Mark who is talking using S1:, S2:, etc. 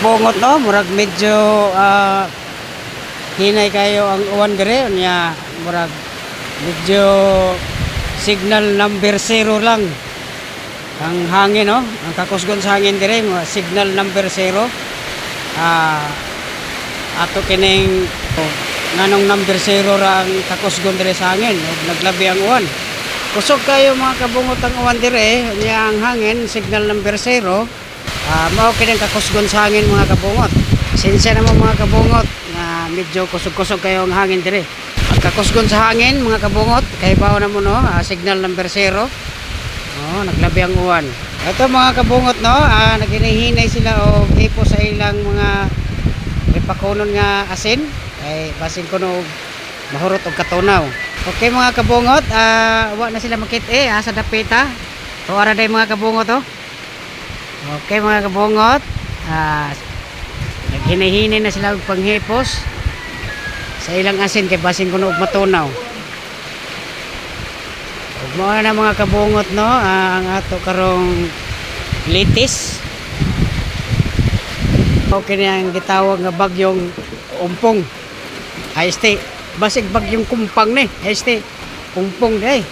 S1: Bungot no, murag medyo hinay kayo ang uwan dire nya murag medyo signal number 0 lang ang hangin no, ang kakusgon sa hangin dire mga signal number 0. Ato kining nganong number 0 ra ang kakusgon dire sa hangin ug naglabi ang uwan. Kusog kayo mga kabungot ang uwan dire nya ang hangin signal number 0. Mao kining kakusgon sa hangin mga kabungot. Sinsya naman mga kabungot na medyo kusog-kusog kayo ang hangin dire. Ang kakusgon sa hangin mga kabungot kay bao na mo no, signal number 0. Naglabi ang uwan. Ito mga kabungot no, naghinay sila og hipo sa ilang mga ripakunon nga asin kay basin kuno mahurot og katunaw. Okay mga kabungot, wa na sila makit sa dapita. Tuara day mga kabungot oh. Okay mga kabungot, naghinay-hinay na sila og panghipos sa ilang asin kay basin kuno og matunaw. Ug mao na mga kabungot no, ang ato karong litis. Okay na ang gitawag nga bagyong umpong. Ay este, basig bagyong kumpang ni. Este, kumpong day.